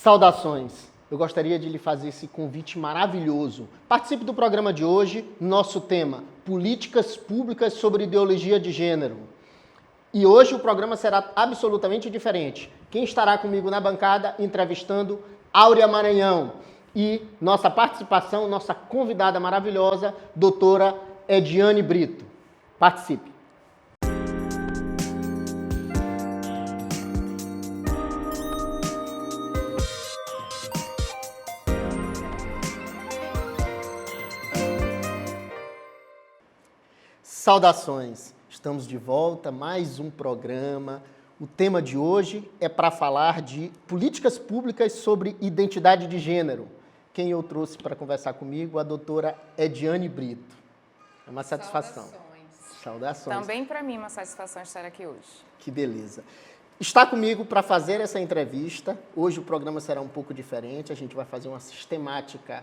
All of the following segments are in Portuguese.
Saudações! Eu gostaria de lhe fazer esse convite maravilhoso. Participe do programa de hoje, nosso tema, Políticas Públicas sobre Ideologia de Gênero. E hoje o programa será absolutamente diferente. Quem estará comigo na bancada entrevistando Áurea Maranhão e nossa participação, nossa convidada maravilhosa, doutora Ediane Brito. Participe! Saudações! Estamos de volta, mais um programa. O tema de hoje é para falar de políticas públicas sobre identidade de gênero. Quem eu trouxe para conversar comigo, a doutora Ediane Brito. É uma satisfação. Saudações. Também para mim é uma satisfação estar aqui hoje. Que beleza. Está comigo para fazer essa entrevista. Hoje o programa será um pouco diferente, a gente vai fazer uma sistemática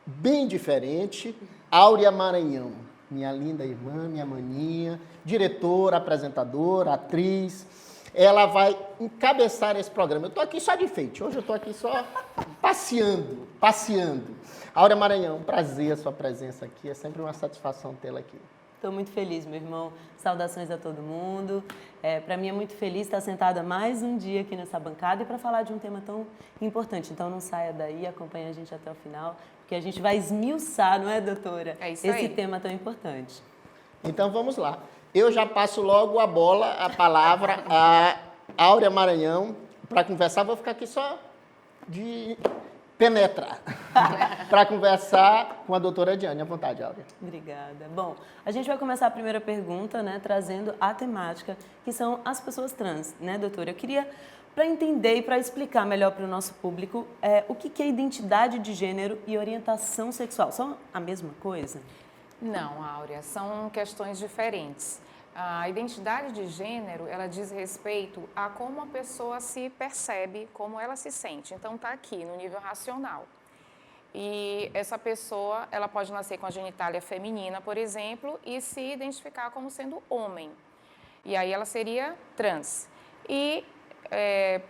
bem diferente. Áurea Maranhão. Minha linda irmã, minha maninha, diretora, apresentadora, atriz. Ela vai encabeçar esse programa. Eu estou aqui só de enfeite, hoje eu estou aqui só passeando. Áurea Maranhão, prazer a sua presença aqui, é sempre uma satisfação tê-la aqui. Estou muito feliz, meu irmão. Saudações a todo mundo. Para mim é muito feliz estar sentada mais um dia aqui nessa bancada e para falar de um tema tão importante. Então não saia daí, acompanhe a gente até o final, porque a gente vai esmiuçar, não é, doutora? É isso esse aí. tema tão importante. Então vamos lá. Eu já passo logo a palavra a Áurea Maranhão para conversar. Vou ficar aqui só de penetrar para conversar com a doutora Ediane. À vontade, Áurea. Obrigada. Bom, a gente vai começar a primeira pergunta, né, trazendo a temática, que são as pessoas trans, né, doutora? Eu queria, para entender e para explicar melhor para o nosso público, o que é identidade de gênero e orientação sexual. São a mesma coisa? Não, Áurea, são questões diferentes. A identidade de gênero, ela diz respeito a como a pessoa se percebe, como ela se sente. Então, está aqui, no nível racional. E essa pessoa, ela pode nascer com a genitália feminina, por exemplo, e se identificar como sendo homem. E aí ela seria trans. E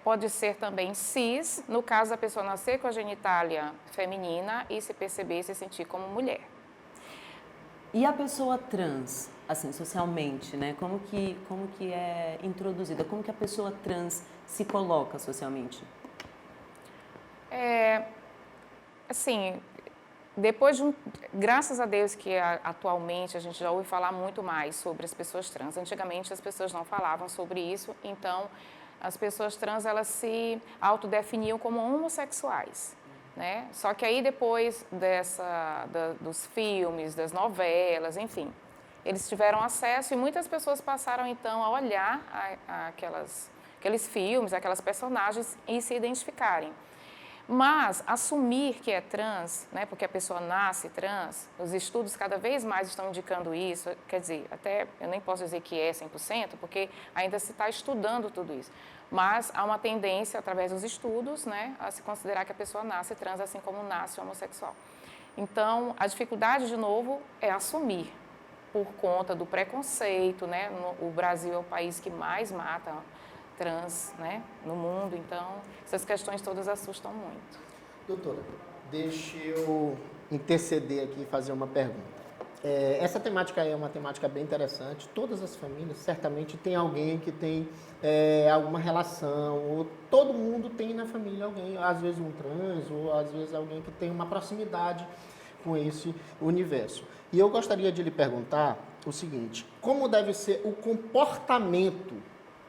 pode ser também cis, no caso da pessoa nascer com a genitália feminina e se perceber e se sentir como mulher. E a pessoa trans, assim, socialmente, né? Como que é introduzida? Como que a pessoa trans se coloca socialmente? Assim, depois graças a Deus que atualmente a gente já ouve falar muito mais sobre as pessoas trans. Antigamente as pessoas não falavam sobre isso, então as pessoas trans, elas se autodefiniam como homossexuais. Né? Só que aí depois dos filmes, das novelas, enfim, eles tiveram acesso e muitas pessoas passaram então a olhar aqueles filmes, aquelas personagens e se identificarem. Mas assumir que é trans, né, porque a pessoa nasce trans, os estudos cada vez mais estão indicando isso, quer dizer, até eu nem posso dizer que é 100%, porque ainda se está estudando tudo isso. Mas há uma tendência, através dos estudos, né, a se considerar que a pessoa nasce trans, assim como nasce homossexual. Então, a dificuldade, de novo, é assumir, por conta do preconceito, né? O Brasil é o país que mais mata trans, né, no mundo, então essas questões todas assustam muito. Doutora, deixa eu interceder aqui e fazer uma pergunta. Essa temática é uma temática bem interessante. Todas as famílias certamente tem alguém que tem alguma relação, ou todo mundo tem na família alguém, às vezes um trans, ou às vezes alguém que tem uma proximidade com esse universo. E eu gostaria de lhe perguntar o seguinte: como deve ser o comportamento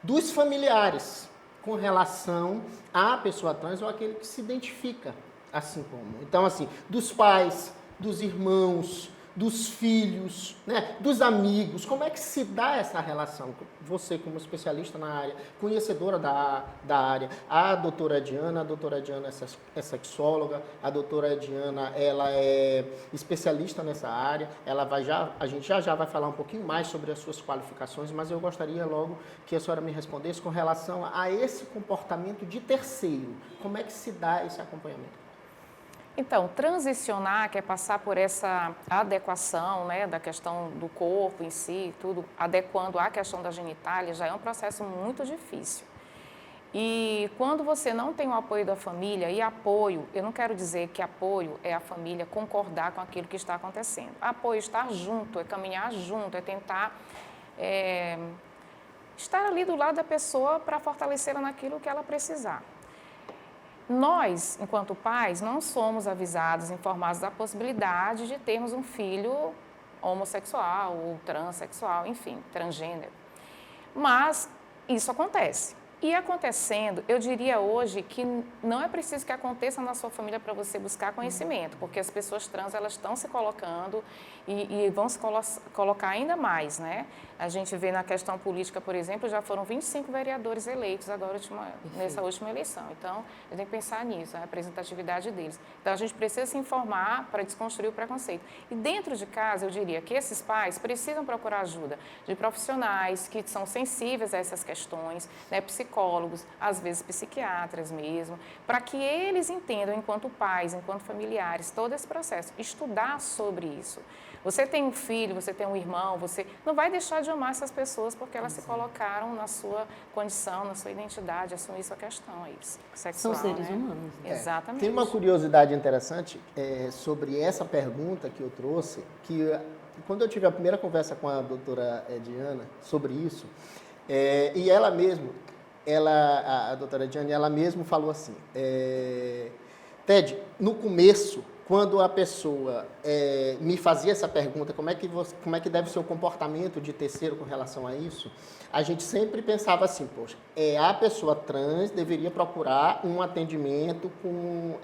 dos familiares com relação à pessoa trans ou aquele que se identifica assim como? Então, assim, dos pais, dos irmãos, dos filhos, né, dos amigos, como é que se dá essa relação? Você, como especialista na área, conhecedora da área, a doutora Ediane é sexóloga, a doutora Ediane, ela é especialista nessa área, a gente já vai falar um pouquinho mais sobre as suas qualificações, mas eu gostaria logo que a senhora me respondesse com relação a esse comportamento de terceiro, como é que se dá esse acompanhamento? Então, transicionar, que é passar por essa adequação, né, da questão do corpo em si, tudo adequando à questão da genitália, já é um processo muito difícil. E quando você não tem o apoio da família, e apoio, eu não quero dizer que apoio é a família concordar com aquilo que está acontecendo. Apoio é estar junto, é caminhar junto, é tentar estar ali do lado da pessoa para fortalecê-la naquilo que ela precisar. Nós, enquanto pais, não somos avisados, informados da possibilidade de termos um filho homossexual ou transexual, enfim, transgênero. Mas isso acontece. E acontecendo, eu diria hoje que não é preciso que aconteça na sua família para você buscar conhecimento, porque as pessoas trans, elas estão se colocando e vão se colocar ainda mais, né? A gente vê na questão política, por exemplo, já foram 25 vereadores eleitos agora nessa última eleição. Então, a gente tem que pensar nisso, a representatividade deles. Então, a gente precisa se informar para desconstruir o preconceito. E dentro de casa, eu diria que esses pais precisam procurar ajuda de profissionais que são sensíveis a essas questões, né? Psicólogos, às vezes psiquiatras mesmo, para que eles entendam, enquanto pais, enquanto familiares, todo esse processo, estudar sobre isso. Você tem um filho, você tem um irmão, você não vai deixar de amar essas pessoas porque elas se colocaram na sua condição, na sua identidade, assumir sua questão, é isso, sexual, são seres né? humanos. Exatamente. Tem uma curiosidade interessante sobre essa pergunta que eu trouxe, que quando eu tive a primeira conversa com a doutora Diana sobre isso, e ela mesma, a doutora Diana, ela mesma falou assim, Ted, no começo, quando a pessoa me fazia essa pergunta, como é que deve ser o comportamento de terceiro com relação a isso, a gente sempre pensava assim, poxa, a pessoa trans deveria procurar um atendimento com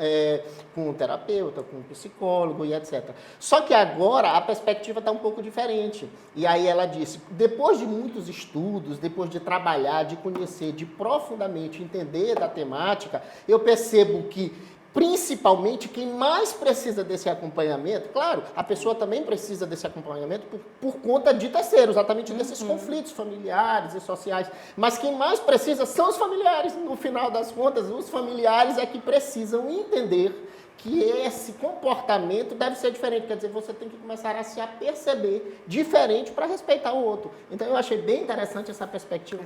um terapeuta, com um psicólogo e etc. Só que agora a perspectiva está um pouco diferente. E aí ela disse, depois de muitos estudos, depois de trabalhar, de conhecer, de profundamente entender da temática, eu percebo que principalmente quem mais precisa desse acompanhamento, claro, a pessoa também precisa desse acompanhamento por conta de terceiros, exatamente desses conflitos familiares e sociais, mas quem mais precisa são os familiares, no final das contas, os familiares é que precisam entender que esse comportamento deve ser diferente, quer dizer, você tem que começar a se aperceber diferente para respeitar o outro. Então, eu achei bem interessante essa perspectiva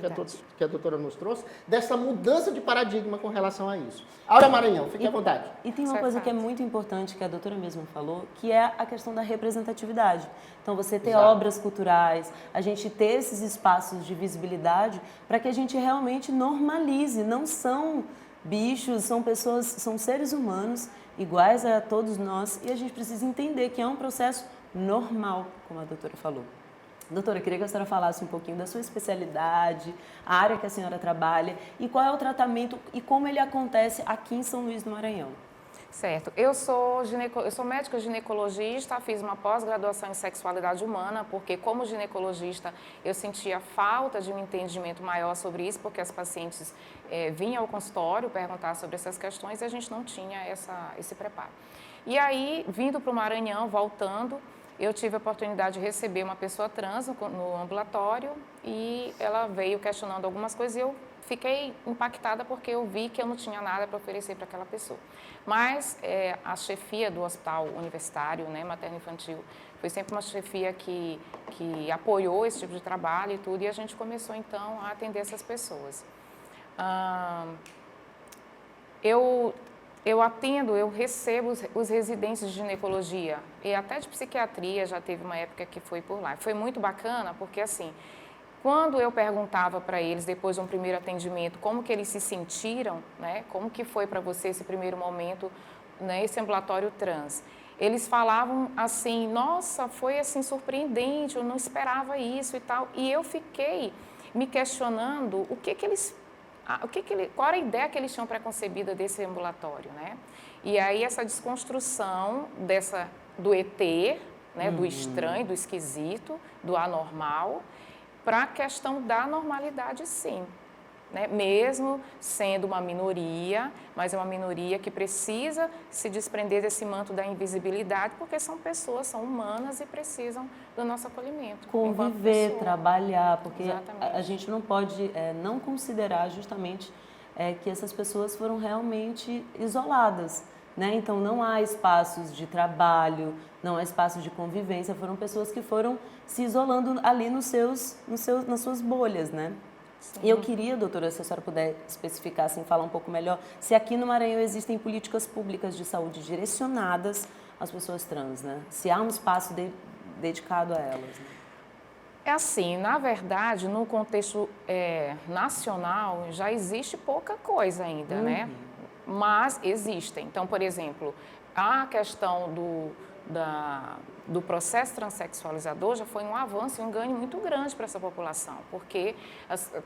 que a doutora nos trouxe, dessa mudança de paradigma com relação a isso. Aura Maranhão, fique à vontade. E tem uma coisa que é muito importante, que a doutora mesmo falou, que é a questão da representatividade. Então, você ter obras culturais, a gente ter esses espaços de visibilidade para que a gente realmente normalize, não são bichos, são pessoas, são seres humanos iguais a todos nós e a gente precisa entender que é um processo normal, como a doutora falou. Doutora, eu queria que a senhora falasse um pouquinho da sua especialidade, a área que a senhora trabalha e qual é o tratamento e como ele acontece aqui em São Luís do Maranhão. Certo. Eu sou médica ginecologista, fiz uma pós-graduação em sexualidade humana, porque como ginecologista eu sentia falta de um entendimento maior sobre isso, porque as pacientes vinham ao consultório perguntar sobre essas questões e a gente não tinha esse preparo. E aí, vindo para o Maranhão, voltando, eu tive a oportunidade de receber uma pessoa trans no ambulatório e ela veio questionando algumas coisas e eu fiquei impactada porque eu vi que eu não tinha nada para oferecer para aquela pessoa. Mas a chefia do hospital universitário, né, materno-infantil, foi sempre uma chefia que apoiou esse tipo de trabalho e tudo, e a gente começou então a atender essas pessoas. Eu recebo os residentes de ginecologia e até de psiquiatria, já teve uma época que foi por lá. Foi muito bacana porque assim, quando eu perguntava para eles, depois de um primeiro atendimento, como que eles se sentiram, né? Como que foi para você esse primeiro momento, né, esse ambulatório trans? Eles falavam assim, nossa, foi assim surpreendente, eu não esperava isso e tal. E eu fiquei me questionando qual era a ideia que eles tinham preconcebida desse ambulatório, né? E aí essa desconstrução do ET, né, do estranho, do esquisito, do anormal, para a questão da normalidade, sim. Né? Mesmo sendo uma minoria, mas é uma minoria que precisa se desprender desse manto da invisibilidade, porque são pessoas, são humanas e precisam do nosso acolhimento. Conviver, trabalhar, porque Exatamente. a gente não pode não considerar justamente que essas pessoas foram realmente isoladas. Né? Então, não há espaços de trabalho, não há espaços de convivência, foram pessoas que foram se isolando ali nas suas bolhas, né? E eu queria, doutora, se a senhora puder especificar, assim, falar um pouco melhor, se aqui no Maranhão existem políticas públicas de saúde direcionadas às pessoas trans, né? Se há um espaço dedicado a elas, né? É assim, na verdade, no contexto nacional, já existe pouca coisa ainda, né? Mas existem. Então, por exemplo, a questão do processo transexualizador já foi um avanço e um ganho muito grande para essa população, porque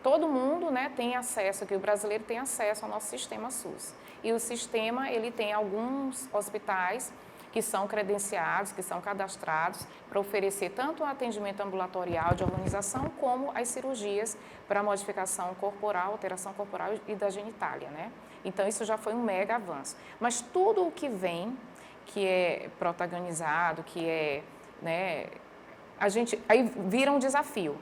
todo mundo, né, tem acesso, que o brasileiro tem acesso ao nosso sistema SUS. E o sistema, ele tem alguns hospitais que são credenciados, que são cadastrados para oferecer tanto o atendimento ambulatorial de hormonização como as cirurgias para modificação corporal, alteração corporal e da genitália, né? Então, isso já foi um mega avanço. Mas tudo o que vem, que é protagonizado, que é, né, aí vira um desafio.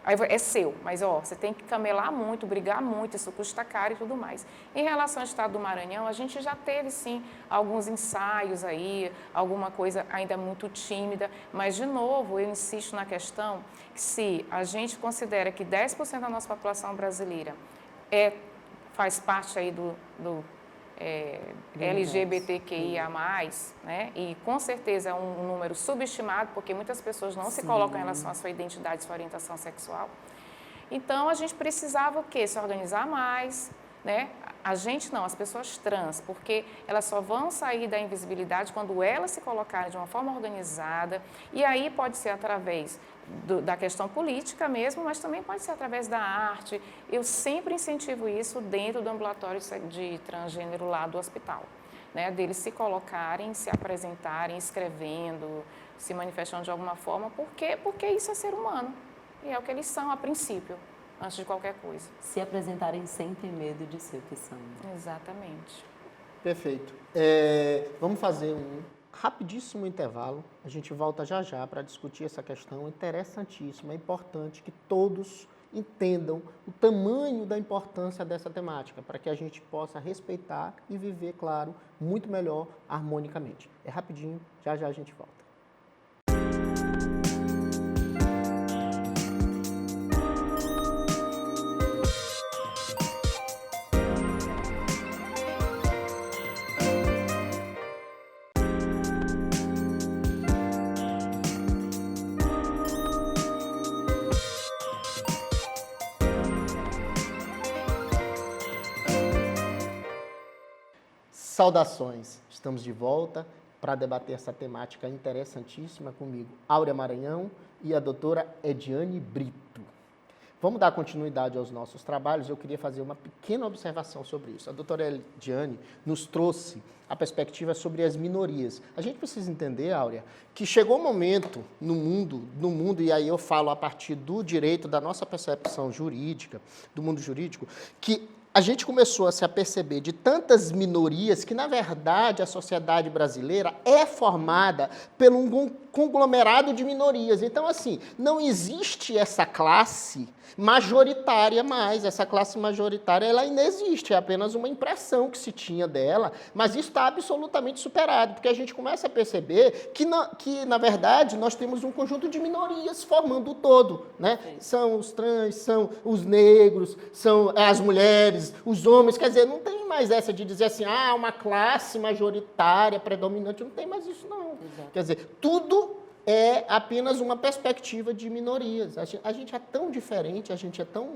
Aí é seu, mas você tem que camelar muito, brigar muito, isso custa caro e tudo mais. Em relação ao estado do Maranhão, a gente já teve sim alguns ensaios aí, alguma coisa ainda muito tímida, mas de novo eu insisto na questão que se a gente considera que 10% da nossa população brasileira faz parte aí do LGBTQIA+, né? E com certeza é um número subestimado, porque muitas pessoas não se colocam em relação à sua identidade, sua orientação sexual. Então, a gente precisava o quê? Se organizar mais, né? A gente não, as pessoas trans, porque elas só vão sair da invisibilidade quando elas se colocarem de uma forma organizada, e aí pode ser através da questão política mesmo, mas também pode ser através da arte. Eu sempre incentivo isso dentro do ambulatório de transgênero lá do hospital, né? Deles se colocarem, se apresentarem, escrevendo, se manifestando de alguma forma, porque isso é ser humano, e é o que eles são a princípio, antes de qualquer coisa. Se apresentarem sem ter medo de ser o que são. Exatamente. Perfeito. Vamos fazer um rapidíssimo intervalo. A gente volta já já para discutir essa questão interessantíssima. É importante que todos entendam o tamanho da importância dessa temática, para que a gente possa respeitar e viver, claro, muito melhor, harmonicamente. É rapidinho, já já a gente volta. Saudações! Estamos de volta para debater essa temática interessantíssima comigo, Áurea Maranhão e a doutora Ediane Brito. Vamos dar continuidade aos nossos trabalhos. Eu queria fazer uma pequena observação sobre isso. A doutora Ediane nos trouxe a perspectiva sobre as minorias. A gente precisa entender, Áurea, que chegou um momento no mundo, e aí eu falo a partir do direito, da nossa percepção jurídica, do mundo jurídico, que a gente começou a se aperceber de tantas minorias que, na verdade, a sociedade brasileira é formada por um conglomerado de minorias. Então, assim, não existe essa classe majoritária mais. Essa classe majoritária, ela ainda existe, é apenas uma impressão que se tinha dela, mas isso está absolutamente superado, porque a gente começa a perceber que, na verdade, nós temos um conjunto de minorias formando o todo, né? São os trans, são os negros, são as mulheres, os homens, quer dizer, não tem mais essa de dizer assim, uma classe majoritária, predominante, não tem mais isso não. Exato. Quer dizer, tudo é apenas uma perspectiva de minorias. A gente é tão diferente, a gente é tão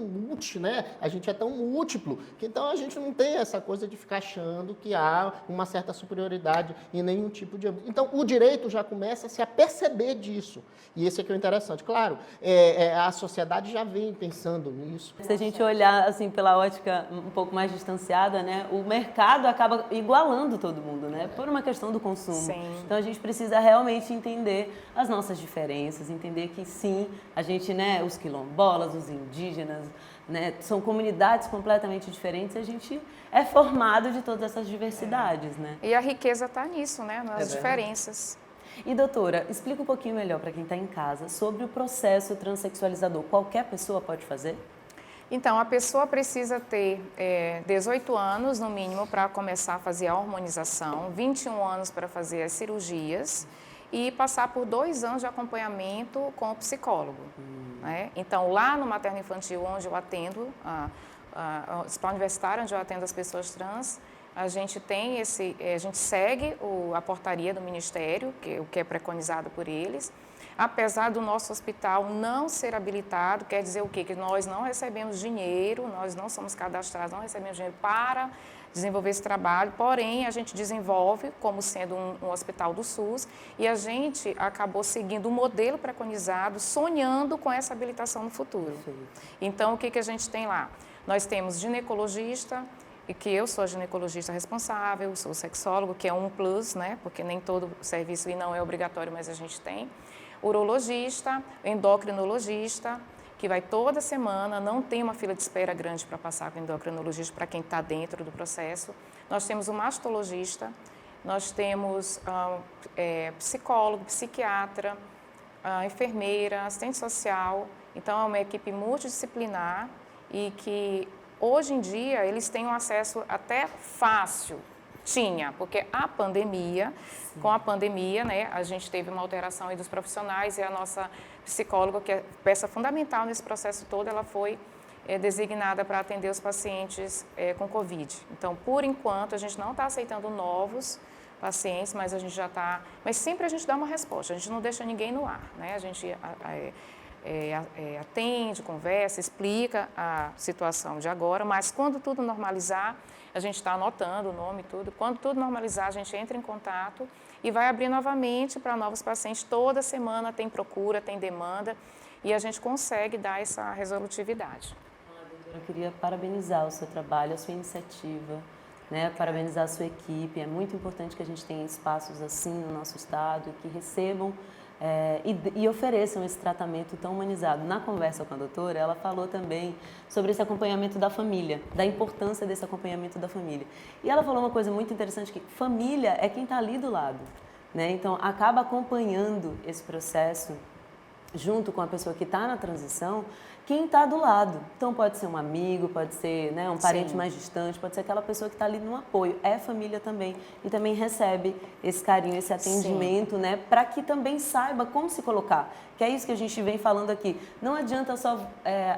né? A gente é tão múltiplo, que então a gente não tem essa coisa de ficar achando que há uma certa superioridade em nenhum tipo de... Então, o direito já começa a se aperceber disso. E esse aqui é o interessante. Claro, a sociedade já vem pensando nisso. Se a gente olhar assim pela ótica um pouco mais distanciada, né, o mercado acaba igualando todo mundo, né, por uma questão do consumo. Sim. Então a gente precisa realmente entender as nossas diferenças, entender que sim, a gente, né, os quilombolas, os indígenas, né, são comunidades completamente diferentes, a gente é formado de todas essas diversidades, né? E a riqueza está nisso, né, nas diferenças. E doutora, explica um pouquinho melhor para quem está em casa sobre o processo transexualizador. Qualquer pessoa pode fazer? Então, a pessoa precisa ter 18 anos, no mínimo, para começar a fazer a hormonização, 21 anos para fazer as cirurgias e passar por 2 anos de acompanhamento com o psicólogo. né? Então, lá no materno infantil, onde eu atendo, Hospital Universitário, onde eu atendo as pessoas trans, a gente tem a gente segue a portaria do Ministério, o que é preconizado por eles. Apesar do nosso hospital não ser habilitado, quer dizer o quê? Que nós não recebemos dinheiro, nós não somos cadastrados, não recebemos dinheiro para desenvolver esse trabalho, porém a gente desenvolve como sendo um hospital do SUS e a gente acabou seguindo o modelo preconizado, sonhando com essa habilitação no futuro. Então, o que a gente tem lá? Nós temos ginecologista, e que eu sou a ginecologista responsável, sou sexólogo, que é um plus, né? Porque nem todo serviço não é obrigatório, mas a gente tem. Urologista, endocrinologista, que vai toda semana, não tem uma fila de espera grande para passar com o endocrinologista para quem está dentro do processo. Nós temos o mastologista, nós temos psicólogo, psiquiatra, enfermeira, assistente social. Então, é uma equipe multidisciplinar e que, hoje em dia, eles têm um acesso até fácil. Tinha, porque com a pandemia, né, a gente teve uma alteração aí dos profissionais e a nossa psicóloga, que é peça fundamental nesse processo todo, ela foi designada para atender os pacientes com Covid. Então, por enquanto, a gente não está aceitando novos pacientes, mas a gente já está... Mas sempre a gente dá uma resposta, a gente não deixa ninguém no ar, né? A gente atende, conversa, explica a situação de agora, mas quando tudo normalizar, a gente está anotando o nome e tudo. Quando tudo normalizar, a gente entra em contato e vai abrir novamente para novos pacientes. Toda semana tem procura, tem demanda e a gente consegue dar essa resolutividade. Doutora, eu queria parabenizar o seu trabalho, a sua iniciativa, né? Parabenizar a sua equipe. É muito importante que a gente tenha espaços assim no nosso estado, que recebam e ofereçam esse tratamento tão humanizado. Na conversa com a doutora, ela falou também sobre esse acompanhamento da família, da importância desse acompanhamento da família. E ela falou uma coisa muito interessante, que família é quem está ali do lado, né? Então, acaba acompanhando esse processo junto com a pessoa que está na transição, quem está do lado. Então, pode ser um amigo, pode ser, né, um parente Sim. mais distante, pode ser aquela pessoa que está ali no apoio. É família também. E também recebe esse carinho, esse atendimento, né, para que também saiba como se colocar. Que é isso que a gente vem falando aqui. Não adianta só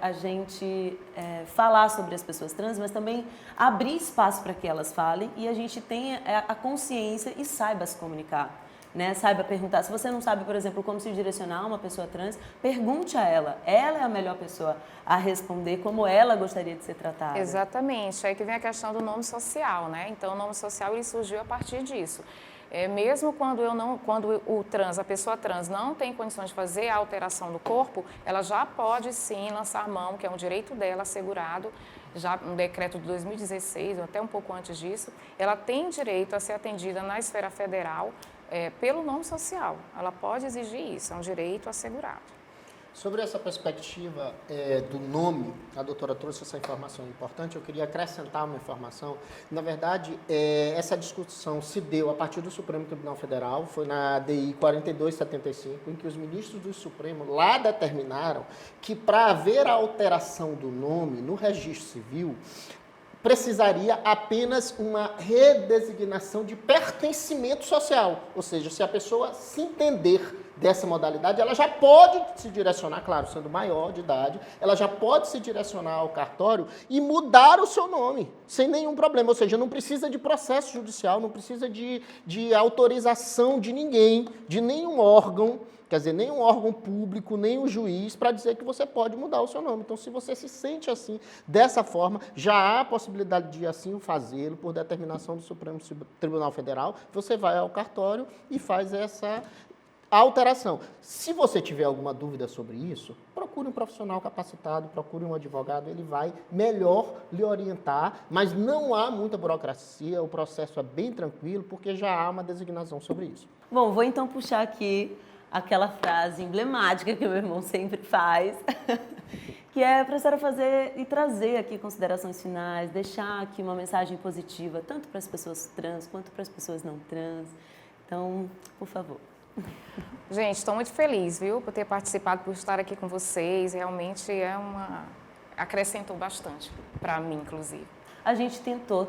a gente falar sobre as pessoas trans, mas também abrir espaço para que elas falem e a gente tenha a consciência e saiba se comunicar. Né, saiba perguntar. Se você não sabe, por exemplo, como se direcionar a uma pessoa trans, pergunte a ela. Ela é a melhor pessoa a responder como ela gostaria de ser tratada. Exatamente. Aí que vem a questão do nome social, né? Então, o nome social ele surgiu a partir disso. Mesmo quando a pessoa trans não tem condições de fazer a alteração do corpo, ela já pode sim lançar a mão, que é um direito dela assegurado, já um decreto de 2016, ou até um pouco antes disso, ela tem direito a ser atendida na esfera federal pelo nome social. Ela pode exigir isso, é um direito assegurado. Sobre essa perspectiva do nome, a doutora trouxe essa informação importante, eu queria acrescentar uma informação. Na verdade, essa discussão se deu a partir do Supremo Tribunal Federal, foi na DI 4275, em que os ministros do Supremo lá determinaram que para haver a alteração do nome no registro civil, precisaria apenas uma redesignação de pertencimento social. Ou seja, se a pessoa se entender dessa modalidade, ela já pode se direcionar, claro, sendo maior de idade, ela já pode se direcionar ao cartório e mudar o seu nome, sem nenhum problema. Ou seja, não precisa de processo judicial, não precisa de autorização de ninguém, de nenhum órgão, quer dizer, nem um órgão público, nem um juiz, para dizer que você pode mudar o seu nome. Então, se você se sente assim, dessa forma, já há a possibilidade de assim fazê-lo, por determinação do Supremo Tribunal Federal, você vai ao cartório e faz essa alteração. Se você tiver alguma dúvida sobre isso, procure um profissional capacitado, procure um advogado, ele vai melhor lhe orientar, mas não há muita burocracia, o processo é bem tranquilo, porque já há uma designação sobre isso. Bom, vou então puxar aqui aquela frase emblemática que o meu irmão sempre faz, que é para a senhora fazer e trazer aqui considerações finais, deixar aqui uma mensagem positiva, tanto para as pessoas trans quanto para as pessoas não trans. Então, por favor. Gente, estou muito feliz, viu, por ter participado, por estar aqui com vocês. Realmente acrescentou bastante, para mim, inclusive. a gente tentou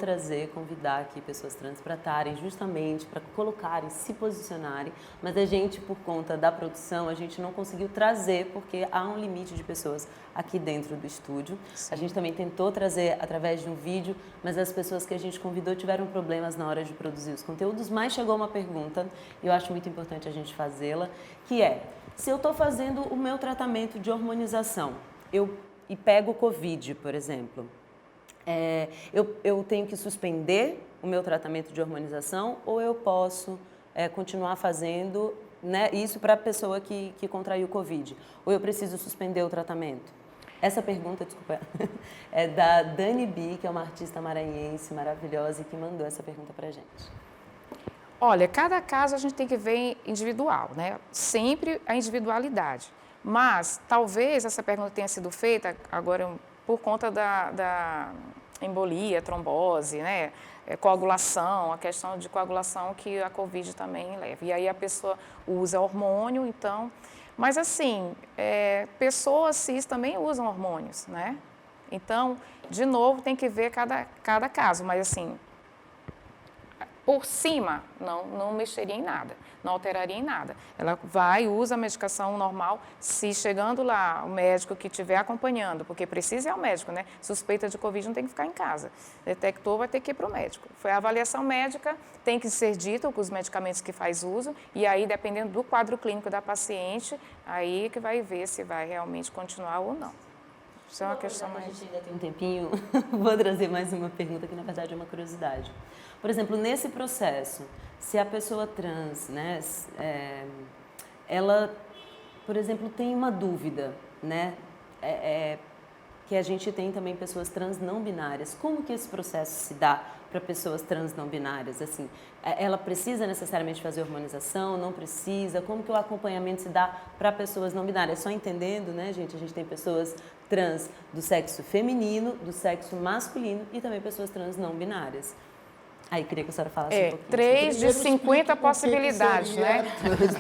convidar aqui pessoas trans para estarem justamente, para colocarem, se posicionarem, mas a gente, por conta da produção, a gente não conseguiu trazer, porque há um limite de pessoas aqui dentro do estúdio. Sim. A gente também tentou trazer através de um vídeo, mas as pessoas que a gente convidou tiveram problemas na hora de produzir os conteúdos, mas chegou uma pergunta, e eu acho muito importante a gente fazê-la, que é, se eu estou fazendo o meu tratamento de hormonização, e pego o Covid, por exemplo, eu tenho que suspender o meu tratamento de hormonização ou eu posso continuar fazendo, né, isso para a pessoa que contraiu o Covid? Ou eu preciso suspender o tratamento? Essa pergunta, desculpa, é da Dani Bi, que é uma artista maranhense maravilhosa e que mandou essa pergunta para a gente. Olha, cada caso a gente tem que ver individual, né? Sempre a individualidade. Mas talvez essa pergunta tenha sido feita agora por conta da embolia, trombose, né? Coagulação, a questão de coagulação que a Covid também leva. E aí a pessoa usa hormônio, então... Mas assim, pessoas cis também usam hormônios, né? Então, de novo, tem que ver cada caso, mas assim... Por cima, não mexeria em nada, não alteraria em nada. Ela vai, usa a medicação normal, se chegando lá o médico que estiver acompanhando, porque precisa ir ao médico, né? Suspeita de Covid não tem que ficar em casa. Detectou, vai ter que ir para o médico. Foi a avaliação médica, tem que ser dita com os medicamentos que faz uso, e aí, dependendo do quadro clínico da paciente, aí que vai ver se vai realmente continuar ou não. Isso é uma questão mais... A gente ainda tem um tempinho, vou trazer mais uma pergunta que, na verdade, é uma curiosidade. Por exemplo, nesse processo, se a pessoa trans, né, ela, por exemplo, tem uma dúvida, né, que a gente tem também pessoas trans não binárias, como que esse processo se dá para pessoas trans não binárias? Assim, ela precisa necessariamente fazer hormonização, não precisa? Como que o acompanhamento se dá para pessoas não binárias? Só entendendo, né, gente, a gente tem pessoas trans do sexo feminino, do sexo masculino e também pessoas trans não binárias. Aí, queria que a senhora falasse um pouquinho. 3 de 50 possibilidades, né?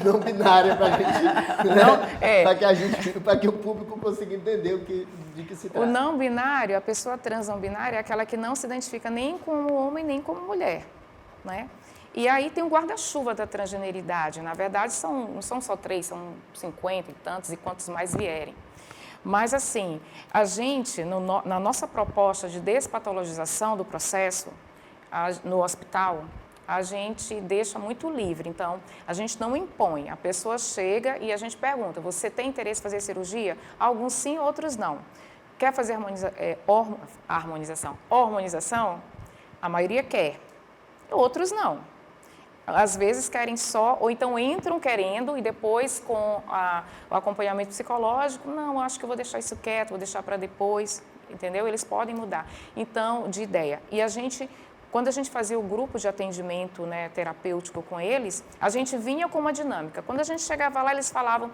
Não binária para que o público consiga entender de que se trata. O não binário, a pessoa trans não binária é aquela que não se identifica nem como homem nem como mulher, né? E aí tem o guarda-chuva da transgeneridade. Na verdade, não são só 3, são 50 e tantos e quantos mais vierem. Mas, assim, a gente, na nossa proposta de despatologização do processo, no hospital, a gente deixa muito livre. Então, a gente não impõe. A pessoa chega e a gente pergunta, você tem interesse em fazer cirurgia? Alguns sim, outros não. Quer fazer harmonização? Hormonização? A maioria quer. Outros não. Às vezes querem só, ou então entram querendo e depois com o acompanhamento psicológico, não, acho que eu vou deixar isso quieto, vou deixar para depois, entendeu? Eles podem mudar. Então, de ideia. E quando a gente fazia o grupo de atendimento, né, terapêutico com eles, a gente vinha com uma dinâmica. Quando a gente chegava lá, eles falavam,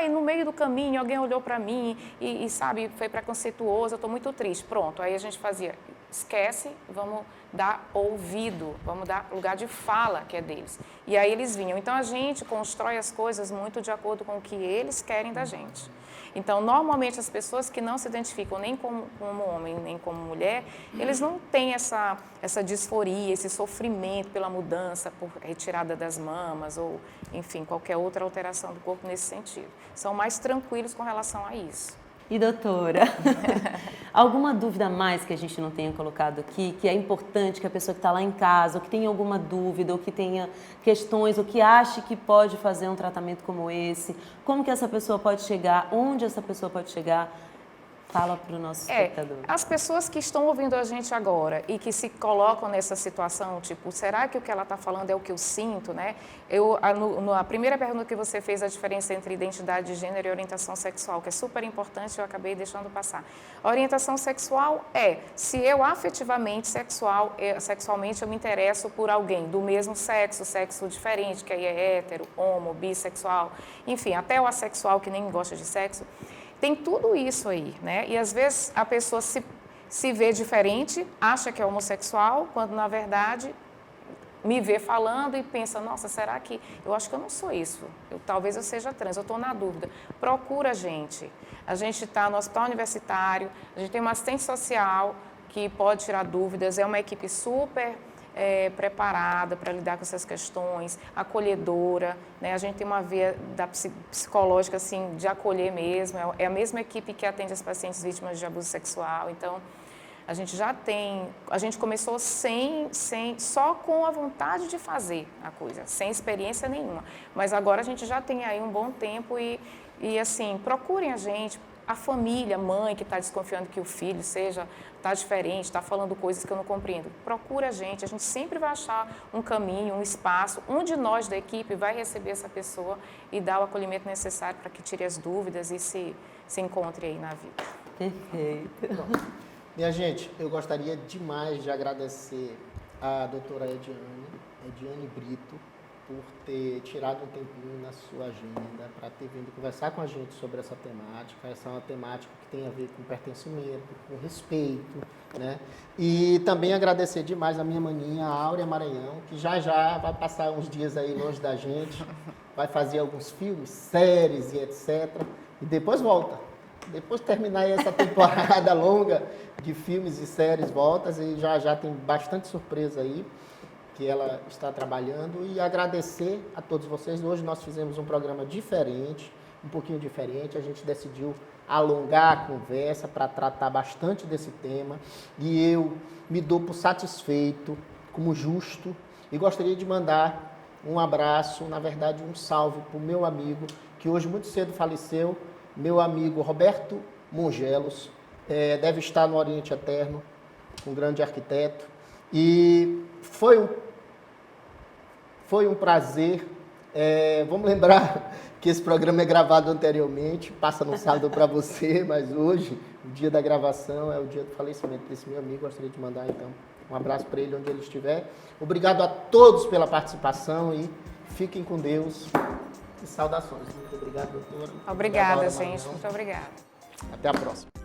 e no meio do caminho alguém olhou para mim e sabe, foi preconceituoso, eu estou muito triste. Pronto, aí a gente fazia, esquece, vamos dar ouvido, vamos dar lugar de fala que é deles. E aí eles vinham. Então a gente constrói as coisas muito de acordo com o que eles querem da gente. Então, normalmente, as pessoas que não se identificam nem como homem, nem como mulher, eles não têm essa disforia, esse sofrimento pela mudança, por retirada das mamas ou, enfim, qualquer outra alteração do corpo nesse sentido. São mais tranquilos com relação a isso. E, doutora, alguma dúvida a mais que a gente não tenha colocado aqui, que é importante que a pessoa que está lá em casa, ou que tenha alguma dúvida, ou que tenha questões, ou que ache que pode fazer um tratamento como esse, como que essa pessoa pode chegar, onde essa pessoa pode chegar? Fala para o nosso espectador. As pessoas que estão ouvindo a gente agora e que se colocam nessa situação, tipo, será que o que ela está falando é o que eu sinto, né? A primeira pergunta que você fez, a diferença entre identidade de gênero e orientação sexual, que é super importante, eu acabei deixando passar. A orientação sexual é se eu afetivamente, sexualmente, eu me interesso por alguém do mesmo sexo diferente, que aí é hétero, homo, bissexual, enfim, até o assexual que nem gosta de sexo. Tem tudo isso aí, né? E às vezes a pessoa se vê diferente, acha que é homossexual, quando na verdade me vê falando e pensa, nossa, será que eu acho que eu não sou isso? Talvez eu seja trans, eu estou na dúvida. Procura a gente. A gente está no hospital universitário, a gente tem uma assistente social, que pode tirar dúvidas. É uma equipe super preparada para lidar com essas questões, acolhedora, né? A gente tem uma via psicológica assim, de acolher mesmo, é a mesma equipe que atende as pacientes vítimas de abuso sexual. Então, a gente começou só com a vontade de fazer a coisa, sem experiência nenhuma. Mas agora a gente já tem aí um bom tempo e assim, procurem a gente, a família, a mãe que está desconfiando que o filho está diferente, está falando coisas que eu não compreendo. Procura a gente sempre vai achar um caminho, um espaço. Um de nós da equipe vai receber essa pessoa e dar o acolhimento necessário para que tire as dúvidas e se encontre aí na vida. Perfeito. Bom, minha gente, eu gostaria demais de agradecer a doutora Ediane Brito, por ter tirado um tempinho na sua agenda para ter vindo conversar com a gente sobre essa temática. Essa é uma temática que tem a ver com pertencimento, com respeito, né? E também agradecer demais a minha maninha, a Áurea Maranhão, que já vai passar uns dias aí longe da gente, vai fazer alguns filmes, séries e etc. E depois volta. Depois de terminar aí essa temporada longa de filmes e séries, voltas, e já tem bastante surpresa aí que ela está trabalhando, e agradecer a todos vocês. Hoje nós fizemos um programa diferente, um pouquinho diferente, a gente decidiu alongar a conversa para tratar bastante desse tema, e eu me dou por satisfeito, como justo, e gostaria de mandar um abraço, na verdade um salve para o meu amigo, que hoje muito cedo faleceu, meu amigo Roberto Mongelos, deve estar no Oriente Eterno, um grande arquiteto, e foi um prazer. Vamos lembrar que esse programa é gravado anteriormente, passa no sábado para você, mas hoje, o dia da gravação, é o dia do falecimento desse meu amigo. Gostaria de mandar, então, um abraço para ele, onde ele estiver. Obrigado a todos pela participação e fiquem com Deus. E saudações. Muito obrigado, doutora. Obrigada, gente. Muito obrigada. Até a próxima.